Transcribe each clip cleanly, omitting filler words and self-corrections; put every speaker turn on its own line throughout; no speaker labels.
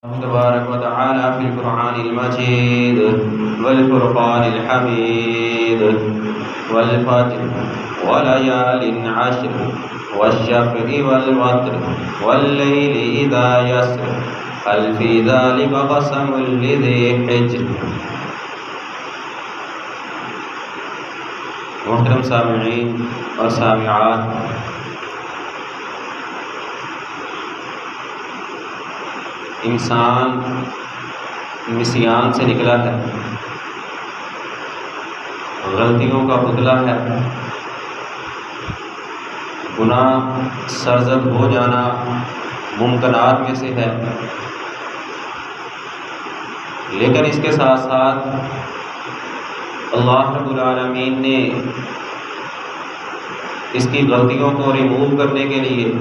تبارك وتعالى في القرآن المجيد والفرقان الحميد والفجر وليال عشر والشفع والوتر والليل إذا يسر هل في ذلك قسم لذي حجر۔ محترم سامعین اور سامعات، انسان نسیان سے نکلا ہے، غلطیوں کا پتلا ہے، گناہ سرزد ہو جانا ممکنات میں سے ہے، لیکن اس کے ساتھ ساتھ اللہ رب العالمین نے اس کی غلطیوں کو ریموو کرنے کے لیے،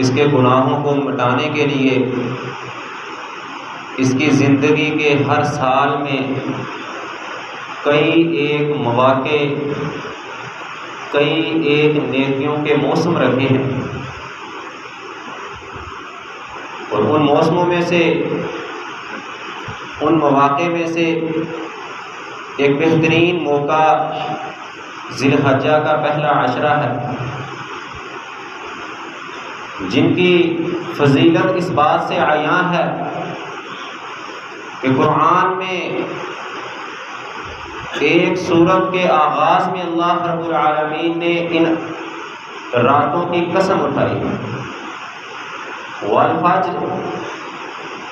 اس کے گناہوں کو مٹانے کے لیے، اس کی زندگی کے ہر سال میں کئی ایک مواقع، کئی ایک نیکیوں کے موسم رکھے ہیں، اور ان موسموں میں سے، ان مواقع میں سے ایک بہترین موقع ذی الحجہ کا پہلا عشرہ ہے، جن کی فضیلت اس بات سے عیاں ہے کہ قرآن میں ایک سورت کے آغاز میں اللہ رب العالمین نے ان راتوں کی قسم اٹھائی، والفجر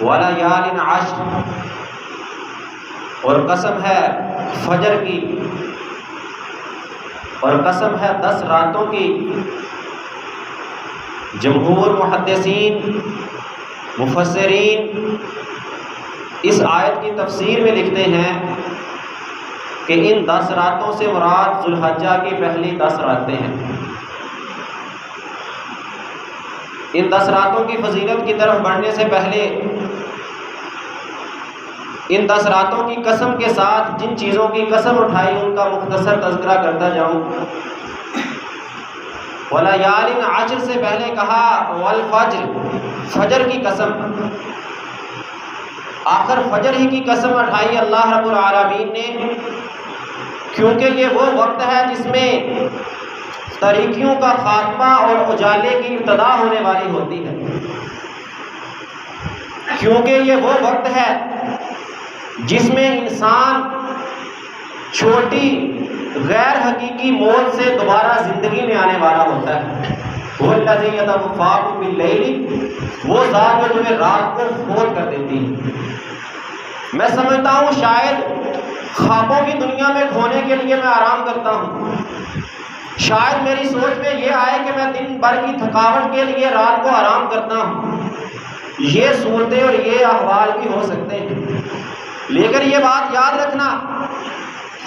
ولیال عشر، اور قسم ہے فجر کی، اور قسم ہے 10 راتوں کی۔ جمہور محدثین مفسرین اس آیت کی تفسیر میں لکھتے ہیں کہ ان 10 راتوں سے مراد ذو الحجہ کی پہلی 10 راتیں ہیں۔ ان 10 راتوں کی فضیلت کی طرف بڑھنے سے پہلے ان 10 راتوں کی قسم کے ساتھ جن چیزوں کی قسم اٹھائی ان کا مختصر تذکرہ کرتا جاؤں۔ ولیال عشر سے پہلے کہا والفجر، فجر کی قسم، آخر فجر ہی کی قسم اٹھائی اللہ رب العالمین نے، کیونکہ یہ وہ وقت ہے جس میں تاریکیوں کا خاتمہ اور اجالے کی ابتدا ہونے والی ہوتی ہے، کیونکہ یہ وہ وقت ہے جس میں انسان چھوٹی غیر حقیقی موت سے دوبارہ زندگی میں آنے والا ہوتا ہے۔ وہ الذی یتوفاکم باللیل، وہ ذات جو تمہیں رات کو فوت کر دیتی ہے۔ میں سمجھتا ہوں شاید خوابوں کی دنیا میں کھونے کے لیے میں آرام کرتا ہوں، شاید میری سوچ میں یہ آئے کہ میں دن بھر کی تھکاوٹ کے لیے رات کو آرام کرتا ہوں، یہ صورتیں اور یہ احوال بھی ہو سکتے ہیں، لیکن یہ بات یاد رکھنا،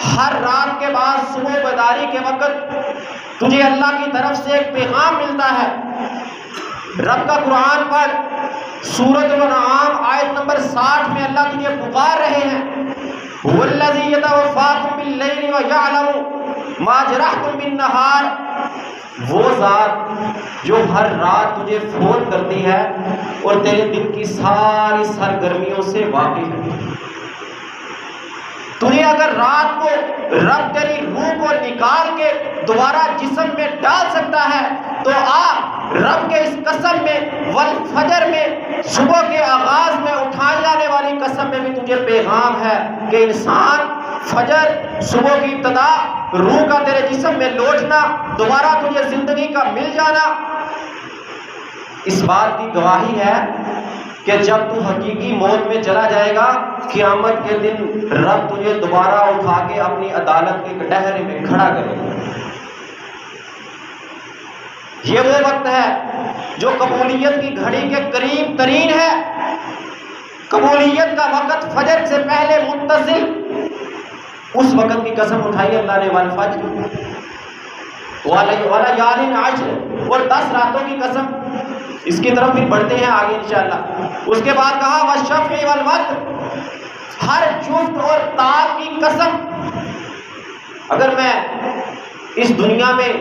ہر رات کے بعد صبح بیداری کے وقت تجھے اللہ کی طرف سے ایک پیغام ملتا ہے۔ رب کا قرآن پڑھ، سورۃ الانعام آیت نمبر 60 میں اللہ تجھے پکار رہے ہیں، هو الذی یتوفاکم باللیل ویعلم ما جرحتم بالنہار، وہ ذات جو ہر رات تجھے فوت کرتی ہے اور تیرے دن کی ساری سرگرمیوں سے واقف ہے۔ تجھے اگر رات کو رب تیری روح کو نکال کے دوبارہ جسم میں ڈال سکتا ہے تو رب کے اس قسم میں والفجر میں، صبح کے آغاز میں اٹھائی جانے والی قسم میں بھی تجھے پیغام ہے کہ انسان، فجر صبح کی ابتدا، روح کا تیرے جسم میں لوٹنا، دوبارہ تجھے زندگی کا مل جانا، اس بات کی گواہی ہے کہ جب تو حقیقی موت میں چلا جائے گا، قیامت کے دن رب تجھے دوبارہ اٹھا کے اپنی عدالت کے کٹہرے میں کھڑا کرے گا۔ یہ وہ وقت ہے جو قبولیت کی گھڑی کے قریب ترین ہے، قبولیت کا وقت فجر سے پہلے متصل، اس وقت کی قسم اٹھائی اللہ نے، والفجر ولیال عشر، اور 10 راتوں کی قسم، اس کی طرف پھر بڑھتے ہیں آگے انشاءاللہ۔ اس کے بعد کہا والشفع والوتر، ہر جفت اور تال کی قسم۔ اگر میں اس دنیا میں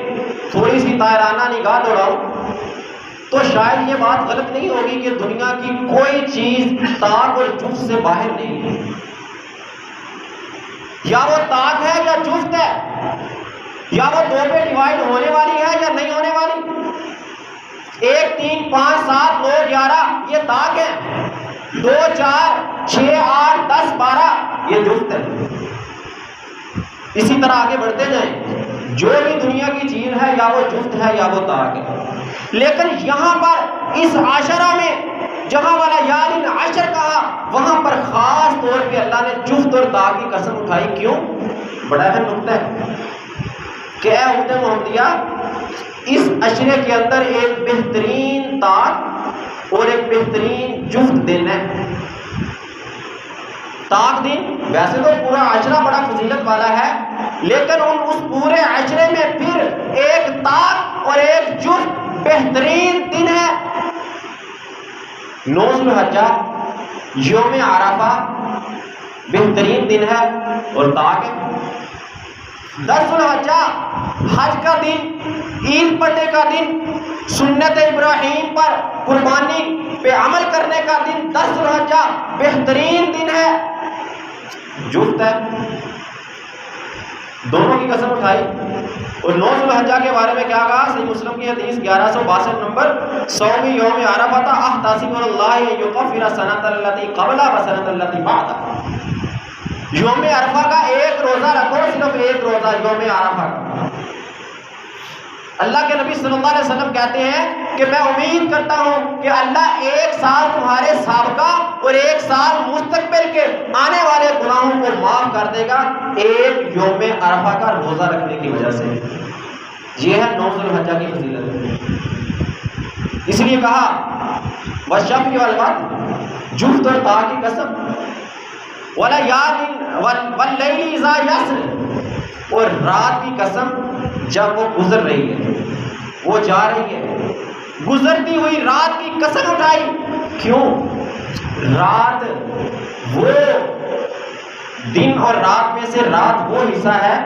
تھوڑی سی طائرانہ نگاہ دوڑاؤں تو تو شاید یہ بات غلط نہیں ہوگی کہ دنیا کی کوئی چیز طاق اور جفت سے باہر نہیں ہے. یا وہ طاق ہے یا جفت ہے، یا وہ دو پہ ڈیوائڈ ہونے والی ہے یا نہیں ہونے والی. 1 3 5 7 9 11 یہ طاق ہے، 2 4 6 8 10 12 یہ جفت ہے. اسی طرح آگے بڑھتے جائیں، جو بھی دنیا کی چیز ہے یا وہ جفت ہے یا وہ طاق ہے. لیکن یہاں پر اس عشرہ میں جہاں والا یالین عشر کہا، وہاں پر خاص طور پہ اللہ نے جفت اور طاق کی قسم اٹھائی. کیوں؟ بڑا اہم نقطہ ہے کہ اے امت محمدیہ، اس عشرے کے اندر ایک بہترین طاق اور ایک بہترین جفت دن ہے. طاق دن ویسے تو پورا عشرہ بڑا فضیلت والا ہے، لیکن اس پورے عشرے میں پھر ایک طاق اور ایک جفت بہترین دن ہے. 9 ذوالحجہ یوم عرفہ بہترین دن ہے اور طاق ہے. 10 ذوالحجہ حج کا دن، عید پڑھنے کا دن، سنت ابراہیم پر قربانی پہ عمل کرنے کا دن 10 ذوالحجہ بہترین دن ہے، جفت ہے. دونوں کی قسم اٹھائی. اور 9 ذوالحجہ کے بارے میں کیا کہا؟ صحیح مسلم کی حدیث 1162 نمبر، صوم یوم عرفہ احتسب اللہ یکفر سنۃ التی قبل و سنۃ التی بعد. یوم عرفہ کا ایک روزہ رکھو، صرف ایک روزہ یوم عرفہ کا. اللہ کے نبی صلی اللہ علیہ وسلم کہتے ہیں کہ میں امید کرتا ہوں کہ اللہ 1 سال تمہارے سابقہ اور 1 سال مستقبل کے آنے والے گناہوں کو معاف کر دے گا ایک یوم عرفہ کا روزہ رکھنے کی وجہ سے. یہ ہے 9 ذوالحجہ کی فضیلت. اس لیے کہا والشفع والوتر، جفت اور طاق کی قسم، واللیل اذا یسر، اور رات کی قسم جب وہ گزر رہی ہے، وہ جا رہی ہے، گزرتی ہوئی رات کی قسم اٹھائی. کیوں؟ رات وہ دن اور رات میں سے رات وہ حصہ ہے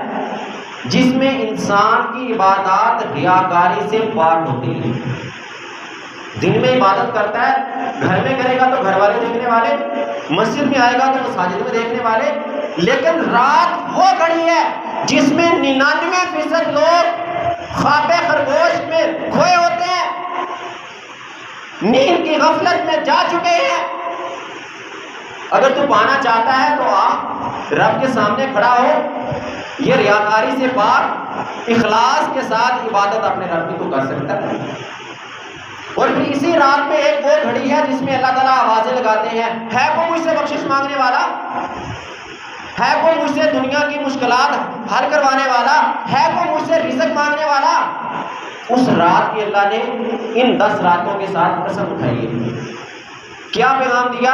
جس میں انسان کی عبادات ریاکاری سے پاک ہوتی ہے. دن میں عبادت کرتا ہے، گھر میں کرے گا تو گھر والے دیکھنے والے، مسجد میں آئے گا تو مساجد میں دیکھنے والے. لیکن رات وہ گھڑی ہے جس میں 99% لوگ خواب خرگوش میں کھوئے ہوتے ہیں، نیند کی غفلت میں جا چکے ہیں. اگر تو پانا چاہتا ہے تو آپ رب کے سامنے کھڑا ہو، یہ ریاکاری سے پاک اخلاص کے ساتھ عبادت اپنے رب کی تو کر سکتا ہے. اور پھر اسی رات میں ایک وہ گھڑی ہے جس میں اللہ تعالیٰ آوازیں لگاتے ہیں، ہے کوئی مجھ سے بخشش مانگنے والا، ہے کوئی مجھ سے دنیا کی مشکلات حل کروانے والا، ہے کوئی مجھ سے رزق مانگنے والا. اس رات کی اللہ نے ان 10 راتوں کے ساتھ قسم اٹھائی ہے. کیا پیغام دیا؟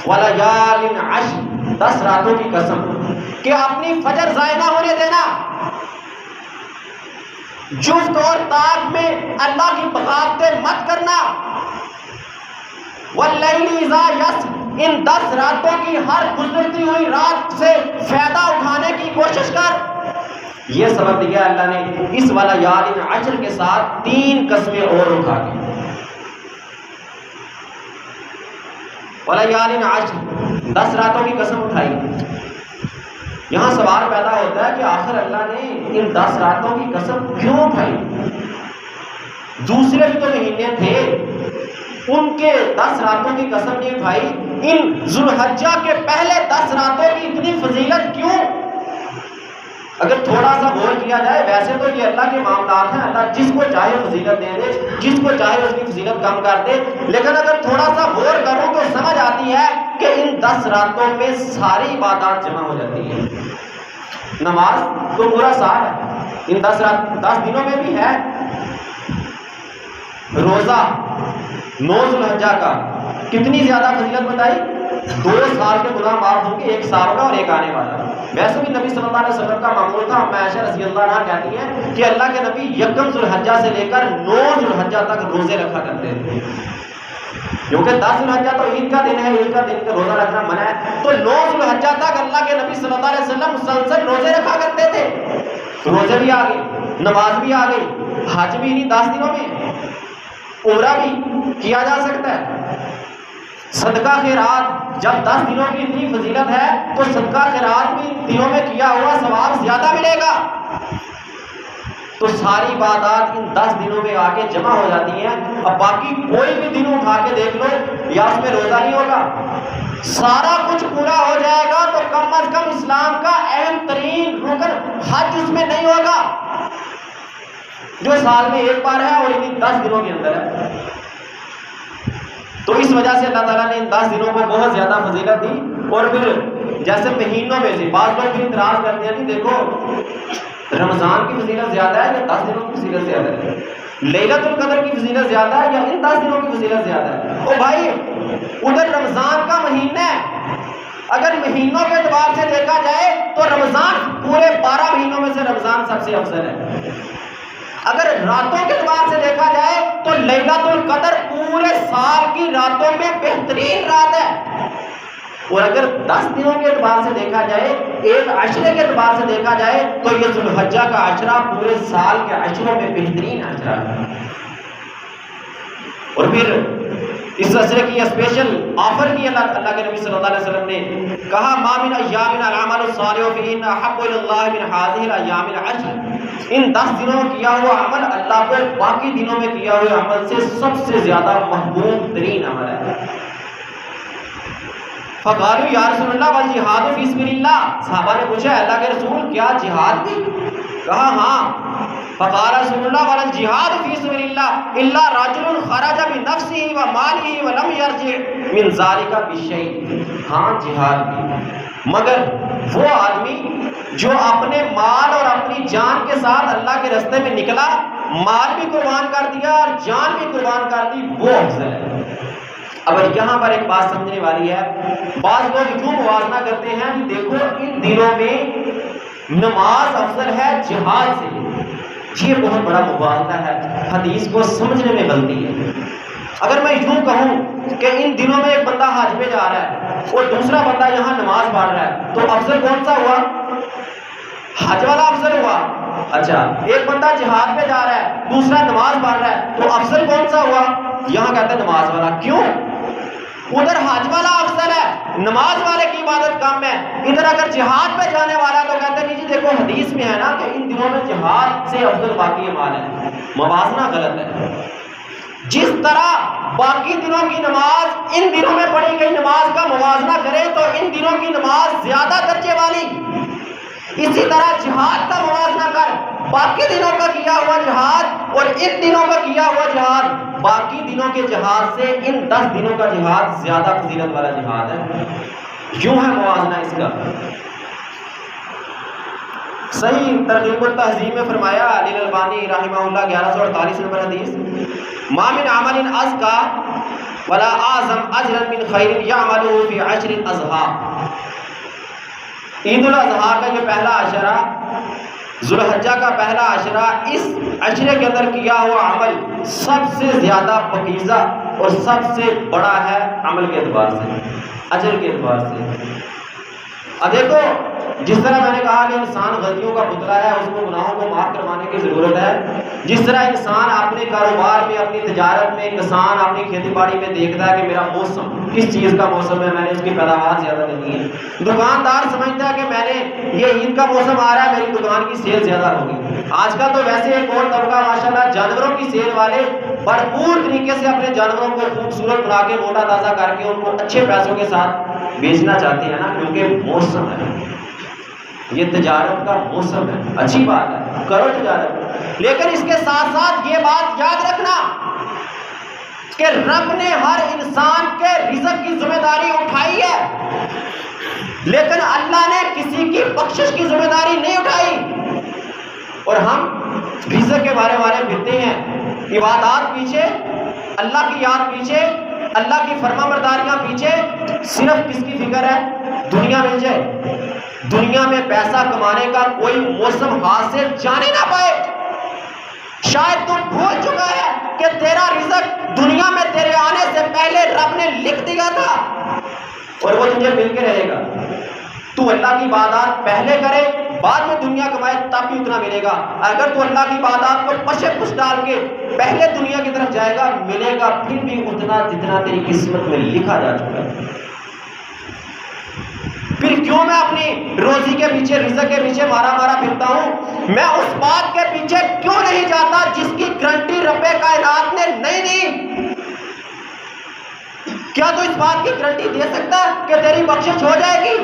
وَلَيَالٍ عَشْرٍ، 10 راتوں کی قسم کہ اپنی فجر ضائع نہ ہونے دینا. جفت اور طاق میں اللہ کی بغاوتیں مت کرنا. وَاللَّيْلِ إِذَا يَسْرِ، ان 10 راتوں کی ہر گزرتی ہوئی رات سے فائدہ اٹھانے کی کوشش کر. یہ سبب دیا اللہ نے اس والا یالین عشر کے ساتھ 3 قسمیں اور اٹھا کے. والا یالین عشر، 10 راتوں کی قسم اٹھائی. یہاں سوال پیدا ہوتا ہے کہ آخر اللہ نے ان 10 راتوں کی قسم کیوں اٹھائی؟ دوسرے بھی تو مہینے تھے، ان کے 10 راتوں کی قسم نہیں اٹھائی. ان ذوالحجہ کے پہلے 10 راتوں کی اتنی فضیلت کیوں؟ اگر تھوڑا سا غور کیا جائے، ویسے تو یہ اللہ کے معاملات ہیں، اللہ جس کو چاہے فضیلت دے دے، جس کو چاہے اس کی فضیلت کم کر دے. لیکن اگر تھوڑا سا غور کروں تو سمجھ آتی ہے کہ ان 10 راتوں میں ساری عبادات جمع ہو جاتی ہے. نماز تو پورا سال ہے، ان 10 دنوں میں بھی ہے. روزہ 9 ذوالحجہ کا کتنی زیادہ فضیلت بتائی؟ 2 سال کے گناہ معاف ہوں گے، ایک سال کا اور ایک آنے والا. ویسے بھی نبی صلی اللہ علیہ وسلم کا معمول تھا. عائشہ رضی اللہ عنہا کہتی ہیں کہ اللہ کے نبی 1 ذوالحجہ سے لے کر 9 ذوالحجہ تک روزے رکھا کرتے تھے. کیونکہ 10 ذوالحجہ تو عید کا دن ہے، عید کا دن کا روزہ رکھنا منع ہے، تو 9 ذوالحجہ تک اللہ کے نبی صلی اللہ علیہ وسلم مسلسل روزے رکھا کرتے تھے. روزے بھی آ گئے، نماز بھی آ گئی، حج بھی انہیں 10 دنوں میں. عمرہ بھی کیا جا سکتا ہے۔ صدقہ خیرات، جب 10 دنوں کی اتنی فضیلت ہے تو صدقہ خیرات بھی دنوں میں کیا ہوا ثواب زیادہ ملے گا۔ تو ساری عبادات ان 10 دنوں میں آ کے جمع ہو جاتی ہیں۔ اب باقی کوئی بھی دن اٹھا کے دیکھ لو، یا اس میں روزہ نہیں ہوگا، سارا کچھ پورا ہو جائے گا تو کم از کم اسلام کا اہم ترین رکن حج اس میں نہیں ہوگا، جو سال میں ایک بار ہے اور ان 10 دنوں کے اندر ہے۔ تو اس وجہ سے اللہ تعالیٰ نے ان 10 دنوں کو بہت زیادہ فضیلت دی۔ اور پھر جیسے مہینوں میں سے بعض لوگ بھی اعتراض کرتے ہیں کہ دیکھو رمضان کی فضیلت زیادہ ہے یا 10 دنوں کی فضیلت زیادہ ہے، لیلۃ القدر کی فضیلت زیادہ ہے یا ان 10 دنوں کی فضیلت زیادہ ہے؟ او بھائی، ادھر رمضان کا مہینہ ہے، اگر مہینوں کے اعتبار سے دیکھا جائے تو رمضان پورے 12 مہینوں میں سے رمضان سب سے افضل ہے۔ اگر راتوں کے اعتبار سے دیکھا جائے تو لیلۃ القدر پورے سال کی راتوں میں بہترین رات ہے۔ اور اگر 10 دنوں کے اعتبار سے دیکھا جائے، ایک عشرے کے اعتبار سے دیکھا جائے تو یہ ذو الحجہ کا عشرہ پورے سال کے عشروں میں بہترین عشرہ ہے۔ اور پھر اس عشرے کی اسپیشل آفر کی اللہ کے نبی صلی اللہ علیہ وسلم نے کہا ما من ایام العمل الصالح فیہن احب الی اللہ من هذه الايام العشر، ان 10 دنوں میں کیا ہوا عمل اللہ کو باقی دنوں میں کیا ہوا عمل سے سب سے زیادہ محبوب ترین عمل ہے۔ فقالوا یا رسول اللہ والجہاد فی سبیل اللہ، صحابہ نے پوچھا اللہ کے رسول کیا جہاد بھی؟ کہا ہاں۔ فقال رسول اللہ والجہاد فی سبیل اللہ الا رجل خرج بنفسه وماله ولم يرجع من ذلك بشیء، ہاں جہاد بھی، مگر وہ آدمی جو اپنے مال اور اپنی جان کے ساتھ اللہ کے راستے میں نکلا، مال بھی قربان کر دیا اور جان بھی قربان کر دی، وہ افضل ہے۔ اب یہاں پر ایک بات سمجھنے والی ہے، بعض لوگ یوں موازنہ کرتے ہیں کہ دیکھو ان دنوں میں نماز افضل ہے جہاد سے، یہ بہت بڑا موازنہ ہے، حدیث کو سمجھنے میں غلطی ہے۔ اگر میں یوں کہوں کہ ان دنوں میں ایک بندہ حج پہ جا رہا ہے اور دوسرا بندہ یہاں نماز پڑھ رہا ہے تو افضل کون سا ہوا؟ حج والا افضل ہوا۔ اچھا، ایک بندہ جہاد پہ جا رہا ہے دوسرا نماز پڑھ رہا ہے تو افضل کون سا ہوا؟ یہاں کہتے ہیں نماز والا۔ کیوں؟ ادھر حج والا افضل ہے، نماز والے کی عبادت کم ہے، ادھر اگر جہاد پہ جانے والا تو کہتے ہیں جی دیکھو حدیث میں ہے نا کہ ان دنوں میں جہاد سے افضل باقی اعمال ہے۔ موازنہ غلط ہے۔ جس طرح باقی دنوں کی نماز ان دنوں میں پڑھی گئی نماز کا موازنہ کرے تو ان دنوں کی نماز زیادہ درجے والی، اسی طرح جہاد کا موازنہ کر، باقی دنوں کا کیا ہوا جہاد اور ان دنوں کا کیا ہوا جہاد، باقی دنوں کے جہاد سے ان 10 دنوں کا جہاد زیادہ فضیلت والا جہاد ہے۔ یوں ہے موازنہ اس کا۔ صحیح ترغیب التہذیب میں فرمایا علی الالبانی رحمہ اللہ 1148 نمبر حدیث، ما من عمل ازکا ولا اعظم اجرا من خیر یعملہ فی 10 الاضحیٰ، عید الاضحیٰ کا یہ پہلا عشرہ، ذو الحجہ کا پہلا عشرہ، اس عشرے کے اندر کیا ہوا عمل سب سے زیادہ پاکیزہ اور سب سے بڑا ہے عمل کے اعتبار سے، اجر کے اعتبار سے۔ اب دیکھو جس طرح میں نے کہا کہ انسان غلطیوں کا پتلا ہے، اس کو گناہوں کو معاف کروانے کی ضرورت ہے، جس طرح انسان اپنے کاروبار میں، اپنی تجارت میں، کسان اپنی کھیتی باڑی میں دیکھتا ہے کہ میرا موسم کس چیز کا موسم ہے، میں نے اس کی پیداوار زیادہ نہیں ہے، دکاندار سمجھتا ہے کہ میں نے یہ عید کا موسم آ رہا ہے میری دکان کی سیل زیادہ ہوگی۔ آج کل تو ویسے ایک اور طبقہ ماشاءاللہ جانوروں کی سیل والے بھرپور طریقے سے اپنے جانوروں کو خوبصورت بنا کے موٹا تازہ کر کے ان کو اچھے پیسوں کے ساتھ بیچنا چاہتے ہیں نا، کیونکہ موسم ہے، یہ تجارت کا موسم ہے، اچھی بات ہے، کرو تجارت، لیکن اس کے ساتھ ساتھ یہ بات یاد رکھنا کہ رب نے ہر انسان کے رزق کی ذمہ داری اٹھائی ہے، لیکن اللہ نے کسی کی بخشش کی ذمہ داری نہیں اٹھائی، اور ہم رزق کے بارے پھرتے ہیں، عبادات پیچھے، اللہ کی یاد پیچھے، اللہ کی فرما برداریاں پیچھے، صرف کس کی فکر ہے؟ دنیا مل جائے، دنیا میں پیسہ کمانے کا کوئی موسم ہاتھ سے جانے نہ پائے۔ شاید تو بھول چکا ہے کہ تیرا رزق دنیا میں تیرے آنے سے پہلے رب نے لکھ دیا تھا اور وہ تجھے مل کے رہے گا۔ تو اللہ کی عبادات پہلے کرے بعد میں دنیا کمائے تب بھی اتنا ملے گا. اگر تو اللہ کی عبادات کو پشے پش ڈال کے پہلے دنیا کی طرف جائے گا ملے گا پھر بھی اتنا جتنا تیری قسمت میں لکھا جا چکا ہے. پھر کیوں میں اپنی روزی کے پیچھے رزق کے پیچھے مارا پھرتا ہوں؟ میں اس بات کے پیچھے کیوں نہیں جاتا جس کی گارنٹی رب کائنات نے نہیں دی؟ کیا تو اس بات کی گارنٹی دے سکتا ہے کہ تیری بخشش ہو جائے گی؟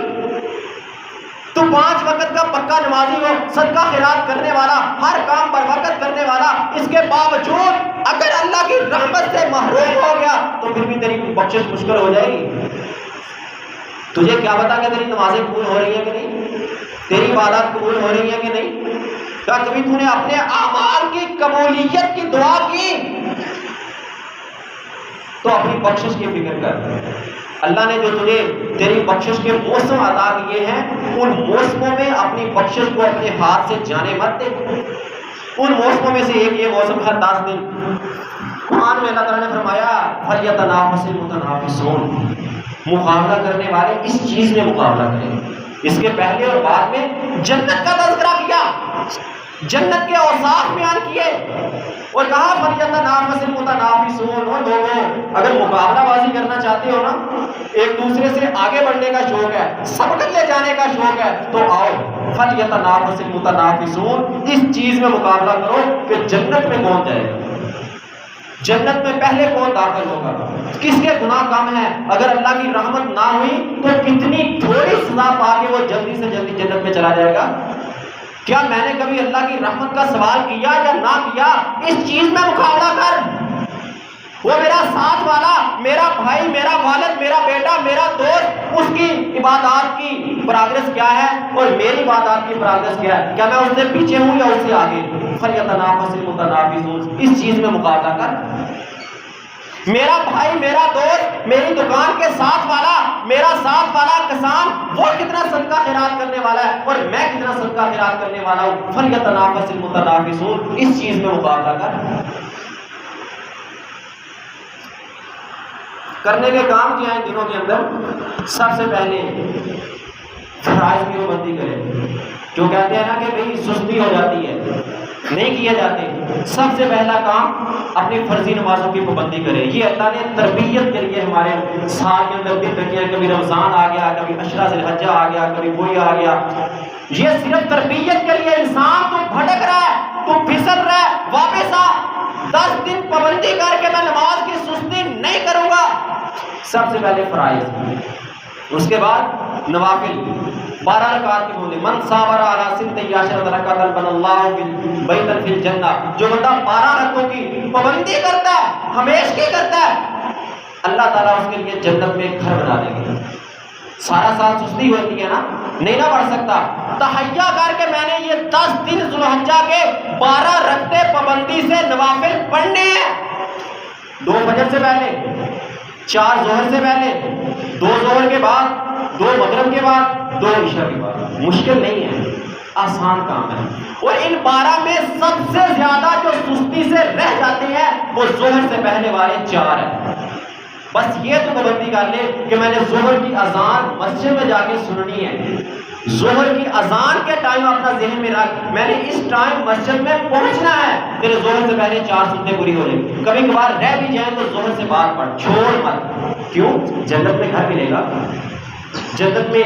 تو 5 وقت کا پکا نمازی ہو، صدقہ خیرات کرنے والا، ہر کام پر وقت کرنے والا، اس کے باوجود اگر اللہ کی رحمت سے محروم ہو گیا تو پھر بھی تیری بخشش مشکل ہو جائے گی. تجھے کیا پتا کہ تیری نمازیں قبول ہو رہی ہیں کہ نہیں، تیری عبادات قبول ہو رہی ہیں کہ نہیں؟ کیا کبھی تو نے اپنے اعمال کی قبولیت کی دعا کی؟ تو اپنی بخشش کی فکر کر. اللہ نے جو تجھے تیری بخشش کے موسم عطا کیے ہیں ان موسموں میں اپنی بخشش کو اپنے ہاتھ سے جانے مت دے. ان موسموں میں سے ایک یہ موسم ہے 10 دن. قرآن میں اللہ تعالیٰ نے فرمایا فَلْيَتَنَافَسِ الْمُتَنَافِسُونَ، مقابلہ کرنے والے اس چیز میں مقابلہ کریں. اس کے پہلے اور بعد میں جنت کا تذکرہ کیا، جنت کے اوصاف بیان کیے اور کہا فَلْيَتَنَافَسِ الْمُتَنَافِسُونَ. اور لوگوں اگر مقابلہ بازی کرنا چاہتے ہو نا، ایک دوسرے سے آگے بڑھنے کا شوق ہے، سبقت لے جانے کا شوق ہے، تو آؤ فَلْيَتَنَافَسِ الْمُتَنَافِسُونَ، اس چیز میں مقابلہ کرو کہ جنت میں کون جائے گا، جنت میں پہلے کون داخل ہوگا، کس کے گناہ کم ہیں. اگر اللہ کی رحمت نہ ہوئی تو کتنی تھوڑی سزا پا کے وہ جلدی سے جلدی جنت میں چلا جائے گا. کیا میں نے کبھی اللہ کی رحمت کا سوال کیا یا نہ کیا؟ اس چیز میں مقابلہ کر. وہ میرا ساتھ والا، میرا بھائی، میرا والد، میرا بیٹا، میرا دوست، اس کی عبادات کی پروگرس کیا ہے اور میری عبادات کی پروگرس کیا ہے؟ کیا میں اس سے پیچھے ہوں یا اس سے آگے؟ فَلْيَتَنَافَسِ الْمُتَنَافِسُونَ، اس چیز میں مقابلہ کر. میرا بھائی، میرا دوست، میری دکان کے ساتھ والا، میرا ساتھ والا کسان، وہ کتنا صدقہ خیرات کرنے والا ہے اور میں کتنا صدقہ خیرات کرنے والا ہوں. فَلْيَتَنَافَسِ الْمُتَنَافِسُونَ، اس چیز میں مقابلہ کر. کرنے کے کام کیا ہے دنوں کے اندر؟ سب سے پہلے فرائض کی پابندی کرے. جو کہتے ہیں نا کہ بھئی سستی ہو جاتی ہے، نہیں کیے جاتے، سب سے پہلا کام اپنی فرضی نمازوں کی پابندی کرے. یہ اللہ نے تربیت کے لیے ہمارے سال کے اندر دن رکھے ہیں. کبھی رمضان آ گیا، کبھی عشرہ ذی الحجہ آ گیا، کبھی کوئی آ گیا. یہ صرف تربیت کے لیے. انسان تو بھٹک رہا ہے، تو پھسل رہا ہے، واپس آ. 10 دن پابندی کر کے میں نماز کی سستی نہیں کروں گا. سب سے پہلے فرائض، اس کے بعد نوافل 12 رکعات کی پابندی. من صابر علی 16 رکعۃ بنى الله بیتا فی الجنہ. جو بندہ 12 رکعتوں کی پابندی کرتا ہے، ہمیشہ کرتا ہے، اللہ تعالیٰ اس کے لیے جنت میں ایک گھر بنا دیں گے. سارا سال سستی ہوتی ہے نا، نہیں نہ پڑھ سکتا. تہیہ کر کے میں نے یہ 10 دن ذو الحجہ کے 12 رکعتیں پابندی سے نوافل پڑھنے ہیں. 2 فجر سے پہلے، 4 ظہر سے پہلے، 2 ظہر کے بعد، 2 مغرب کے بعد، 2 عشاء کے بعد. مشکل نہیں ہے، آسان کام ہے. اور ان 12 میں سب سے زیادہ جو سستی سے رہ جاتے ہیں وہ ظہر سے پہلے والے 4 ہیں. بس یہ تو پابندی کر لے کہ میں نے ظہر کی اذان مسجد میں جا کے سننی ہے. ظہر کی اذان کے ٹائم اپنا ذہن میں رکھ، میں نے اس ٹائم مسجد میں پہنچنا ہے. تیرے ظہر سے پہلے 4 سنتیں پوری ہو جائیں. کبھی کبھار رہ بھی جائیں تو ظہر سے بعد پڑھ، چھوڑ مت. کیوں؟ جنت میں گھر ملے گا، جنت میں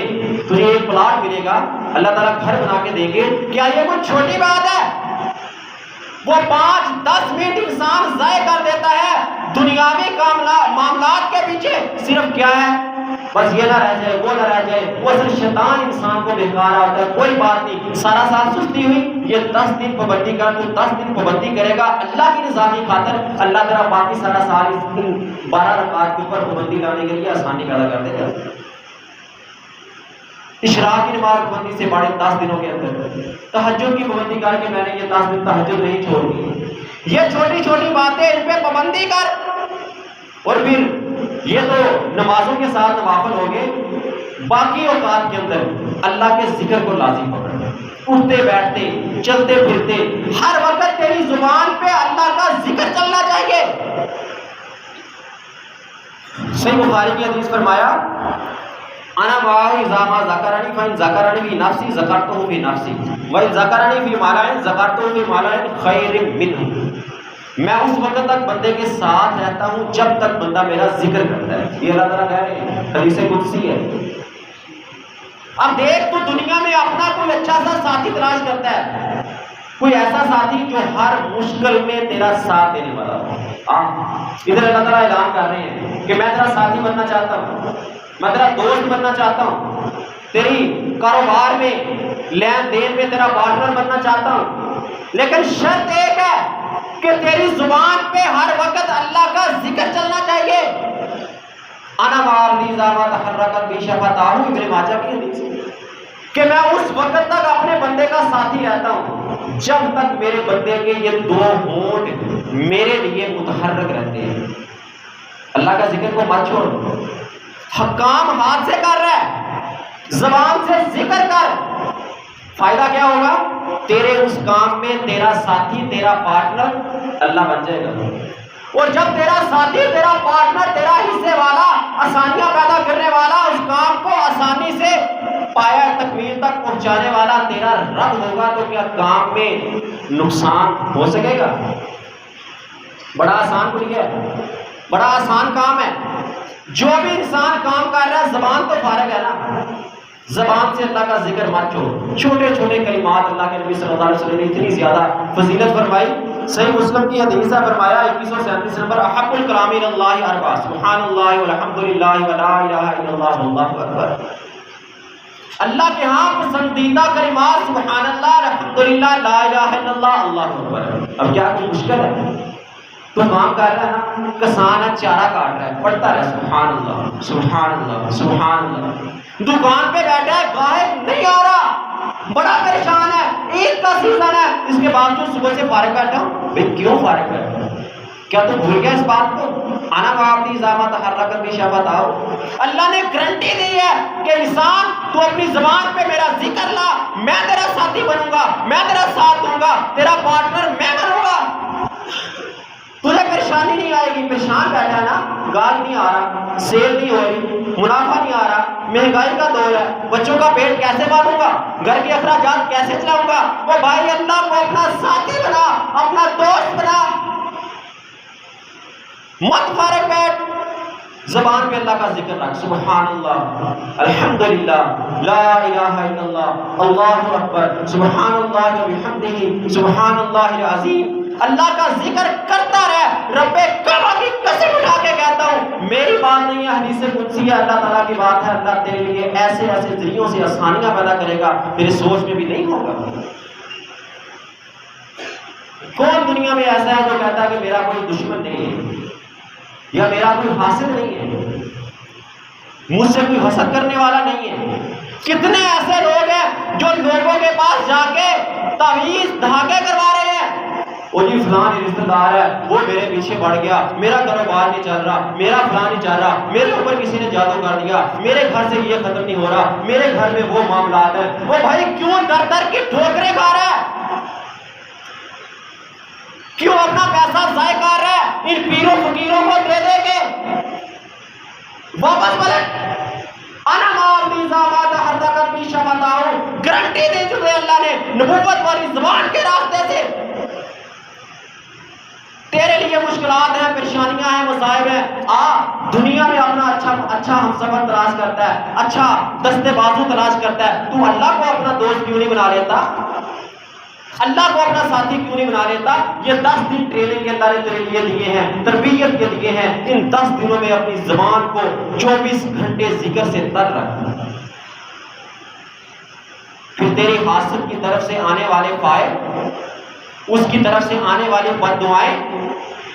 تجھے ایک پلاٹ ملے گا، اللہ تعالیٰ گھر بنا کے دیں گے. کیا یہ کوئی چھوٹی بات ہے؟ وہ 5-10 منٹ انسان ضائع کر دیتا ہے دنیاوی معاملات کے پیچھے. صرف کیا ہے؟ بس یہ نہ رہ جائے، وہ نہ رہ جائے. وہ صرف شیطان انسان کو بہکارا ہوتا ہے. کوئی بات نہیں، سارا سال سستی ہوئی، یہ 10 دن پابندی کر. تو 10 دن پابندی کرے گا اللہ کی رضا کی خاطر، اللہ تعالیٰ باقی سارا سال اس 12 رکعات کے اوپر پابندی کرنے کے لیے آسانی پیدا کر دے گا. اشراق کی نماز پابندی سے پڑھے 10 دنوں کے اندر. تہجد کی پابندی کر کے میں نے یہ 10 دن تہجد نہیں چھوڑی. یہ چھوٹی چھوٹی باتیں، ان پہ پابندی کر. اور پھر یہ تو نمازوں کے ساتھ نوافل ہو گئے. باقی اوقات کے اندر اللہ کے ذکر کو لازم پکڑ. اٹھتے بیٹھتے، چلتے پھرتے، ہر وقت تیری زبان پہ اللہ کا ذکر چلنا چاہیے. صحیح بخاری کی حدیث فرمایا انا معه اذا ما ذکرنی فإن ذکرنی فی نفسی ذکرته فی نفسی وإن ذکرنی فی ملأ ذکرته فی ملأ خیر منه. میں اس وقت تک بندے کے ساتھ رہتا ہوں جب تک بندہ میرا ذکر کرتا ہے. یہ اللہ تعالیٰ کہہ رہے ہیں، حدیث قدسی ہے. اب دیکھ تو دنیا میں اپنا کوئی اچھا سا ساتھی تلاش کرتا ہے، کوئی ایسا ساتھی جو ہر مشکل میں تیرا ساتھ دینے والا ہو. ادھر اللہ تعالیٰ اعلان کر رہے ہیں کہ میں تیرا ساتھی بننا چاہتا ہوں، میں تیرا دوست بننا چاہتا ہوں، تیری کاروبار میں لین دین میں تیرا پارٹنر بننا چاہتا ہوں، لیکن شرط ایک ہے کہ تیری زبان پہ ہر وقت اللہ کا ذکر چلنا چاہیے. انا معاذ ما تحرکت بی شفتاہ، ابن ماجہ کی حدیث کہ میں اس وقت تک اپنے بندے کا ساتھی رہتا ہوں جب تک میرے بندے کے یہ دو ہونٹ میرے لیے متحرک رہتے ہیں. اللہ کا ذکر کو مت چھوڑ. حکام ہاتھ سے کر رہا ہے، زبان سے ذکر کر. فائدہ کیا ہوگا؟ تیرے اس کام میں تیرا ساتھی، تیرا پارٹنر اللہ بن جائے گا. اور جب تیرا ساتھی، تیرا پارٹنر، تیرا حصے والا، آسانیاں پیدا کرنے والا، اس کام کو آسانی سے پایا تکمیل تک پہنچانے والا تیرا رب ہوگا تو کیا کام میں نقصان ہو سکے گا؟ بڑا آسان بڑھیا ہے، بڑا آسان کام ہے. جو بھی انسان کام کر رہا ہے زبان تو فارغ ہے نا، زبان سے اللہ کا ذکر مت چھوڑ. چھوٹے چھوٹے کلمات اللہ کے نبی صلی اللہ علیہ وسلم نے اتنی زیادہ فضیلت فرمائی. صحیح مسلم کی حدیث ہے، فرمایا 2137 نمبر، احب الکلام الی اللہ اربع، سبحان اللہ والحمد للہ ولا الہ الا اللہ واللہ اکبر. اللہ کے ہاں پسندیدہ کلمات سبحان اللہ، الحمدللہ، لا الہ الا اللہ، اللہ اکبر. اب کیا کوئی مشکل ہے؟ تو کام کر رہا ہے نا، کسان ہے، چارہ کاٹ رہا ہے، پڑھتا رہے سبحان اللہ سبحان اللہ سبحان اللہ. دکان پہ بیٹھا ہے، گاہک نہیں آ رہا، بڑا پریشان ہے، عید کا سیزن ہے، اس کے باوجود صبح سے فارغ بیٹھا ہوں. بھائی کیوں فارغ بیٹھا ہوں؟ کیا تو بھول گیا اس بات کو؟ انا معاذ ما تحرکت بی شفتاہ. اللہ نے گارنٹی دی ہے کہ انسان تو اپنی زبان پہ میرا ذکر لا، میں تیرا ساتھی بنوں گا، میں تیرا ساتھ دوں گا، تیرا پارٹنر میں بنوں گا. تجھے پریشانی نہیں آئے گی. پریشان بیٹھا ہے نا، گال نہیں آ رہا، سیل نہیں ہو رہی، منافع نہیں آ رہا، مہنگائی کا دور ہے، بچوں کا پیٹ کیسے پالوں گا، گھر کے اخراجات کیسے چلاؤں گا؟ وہ بھائی اللہ کو اپنا ساتھی بنا، اپنا دوست بنا. مت فارغ بیٹھ، زبان پہ اللہ کا ذکر رکھ، سبحان اللہ، الحمدللہ، لا الہ الا اللہ، اللہ اکبر، سبحان اللہ وبحمدہ، سبحان اللہ العظیم. اللہ کا ذکر کرتا رہے. رب کعبہ کی قسم اٹھا کے کہتا ہوں، میری بات نہیں ہے، حدیث قدسی ہے، اللہ تعالیٰ کی بات ہے. اللہ تیرے لیے ایسے ایسے ذریعوں سے آسانیاں پیدا کرے گا، تیرے سوچ میں بھی نہیں ہوگا. کون دنیا میں ایسا ہے جو کہتا ہے کہ میرا کوئی دشمن نہیں ہے یا میرا کوئی حاسد نہیں ہے، مجھ سے کوئی حسد کرنے والا نہیں ہے؟ کتنے ایسے لوگ ہیں جو لوگوں کے پاس جا کے تعویذ دھاگے کروا رہے ہیں. وہ جی فلاں رشتہ دار ہے، وہ میرے پیچھے بڑھ گیا، میرا کاروبار نہیں چل رہا، میرا فلاں نہیں چل رہا، میرے اوپر کسی نے جادو کر دیا، میرے گھر سے یہ ختم نہیں ہو رہا، میرے گھر میں وہ معاملات ہیں. وہ بھائی کیوں در در کی ٹھوکریں کھا رہا ہے؟ کیوں اپنا پیسہ ضائع کر رہا ہے ان پیروں فقیروں کو دے دے کے؟ واپس پلٹ. انا معاذ ما تحرکت بی شفتاہ، گارنٹی دے چکے اللہ نے نبوت والی زبان کے راستے سے. تیرے لیے مشکلات ہیں، پریشانیاں ہیں، مصائب ہیں. دنیا میں اپنا اچھا ہم سفر تلاش کرتا ہے، اچھا دستے بازو تلاش کرتا ہے. تو اللہ کو اپنا دوست کیوں نہیں بنا لیتا؟ اللہ کو اپنا ساتھی کیوں نہیں بنا لیتا؟ یہ 10 دن ٹریننگ اللہ نے تیرے لیے دیے ہیں، تربیت کے دیے ہیں. ان 10 دنوں میں اپنی زبان کو 24 گھنٹے ذکر سے تر رکھ. پھر تیری حاسد کی طرف سے آنے والے فائد، اس کی طرف سے آنے والی بد دعائیں،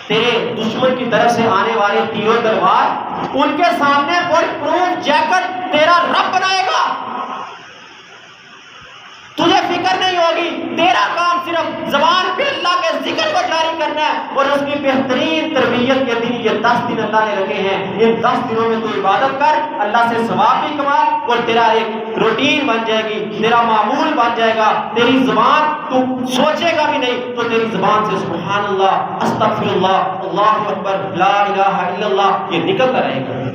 تیرے دشمن کی طرف سے آنے والے تیر و تلوار، ان کے سامنے بلٹ پروف جیکٹ تیرا رب بنائے گا. تجھے فکر نہیں ہوگی. تیرا کام صرف زبان پہ اللہ کے ذکر کو جاری کرنا ہے. اور اس کی بہترین تربیت کے دن یہ 10 دن اللہ نے رکھے ہیں. ان 10 دنوں میں تو عبادت کر، اللہ سے ثواب بھی کما، اور تیرا ایک روٹین بن جائے گی، تیرا معمول بن جائے گا. تیری زبان تو سوچے گا بھی نہیں تو تیری زبان سے سبحان اللہ، استغفر اللہ، اللہ اکبر، لا الہ الا اللہ یہ نکلتا رہے گا.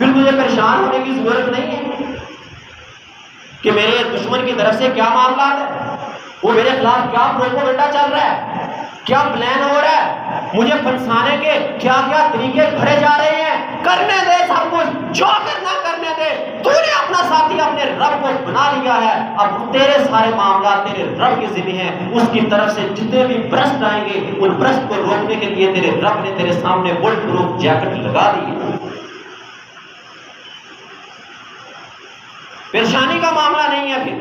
پھر تجھے پریشان ہونے کی ضرورت نہیں ہے کہ میرے دشمن کی طرف سے کیا معاملات ہے، وہ میرے خلاف کیا پروپیگنڈا چل رہا ہے، کیا پلان ہو رہا ہے، مجھے پھنسانے کے کیا کیا طریقے گھڑے جا رہے ہیں، کرنے دے سب کچھ، جو کرنا کرنے دے، تو نے اپنا ساتھی اپنے رب کو بنا لیا ہے، اب تیرے سارے معاملات تیرے رب کے ذمہ ہیں، اس کی طرف سے جتنے بھی برسٹ آئیں گے ان برسٹ کو روکنے کے لیے تیرے رب نے تیرے سامنے بلٹ پروف جیکٹ لگا دی ہے۔ پریشانی کا معاملہ نہیں ہے۔ پھر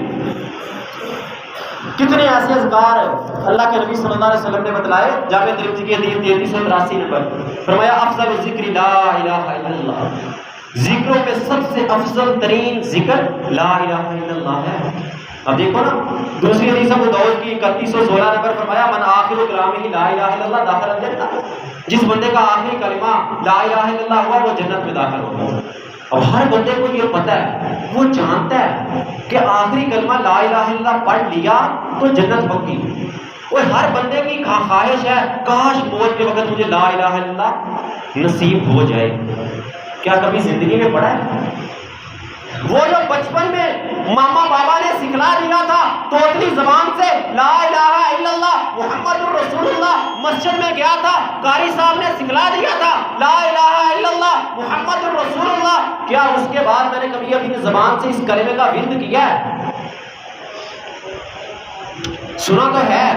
کتنے ایسے اذکار اللہ کے نبی صلی اللہ علیہ وسلم نے بتلائے، جامع ترمذی کی حدیث 3383 نمبر، فرمایا افضل الذکر لا الہ الا اللہ، ذکروں میں سب سے افضل ترین ذکر لا الہ الا اللہ ہے۔ اب دیکھو نا دوسری حدیث ابو داؤد کی 3116 نمبر، فرمایا من آخر کلامہ لا الہ الا اللہ داخل الجنہ، جس بندے کا آخری کلمہ لا الہ الا اللہ ہوا وہ جنت میں داخل ہوگا۔ اب ہر بندے کو یہ پتہ ہے، وہ جانتا ہے کہ آخری کلمہ لا الہ الا اللہ پڑھ لیا تو جنت پکی۔ اور ہر بندے کی خواہش ہے کاش موت کے وقت مجھے لا الہ الا اللہ نصیب ہو جائے۔ کیا کبھی زندگی میں پڑھا ہے؟ وہ جو بچپن میں ماما بابا نے سکھلا دیا تھا توتلی زبان سے لا الہ الا اللہ محمد رسول اللہ، مسجد میں گیا تھا قاری صاحب نے سکھلا دیا تھا لا الہ الا اللہ محمد رسول اللہ، کیا اس کے بعد میں نے کبھی اپنی زبان سے اس کلمے کا ورد کیا ہے؟ سنا تو ہے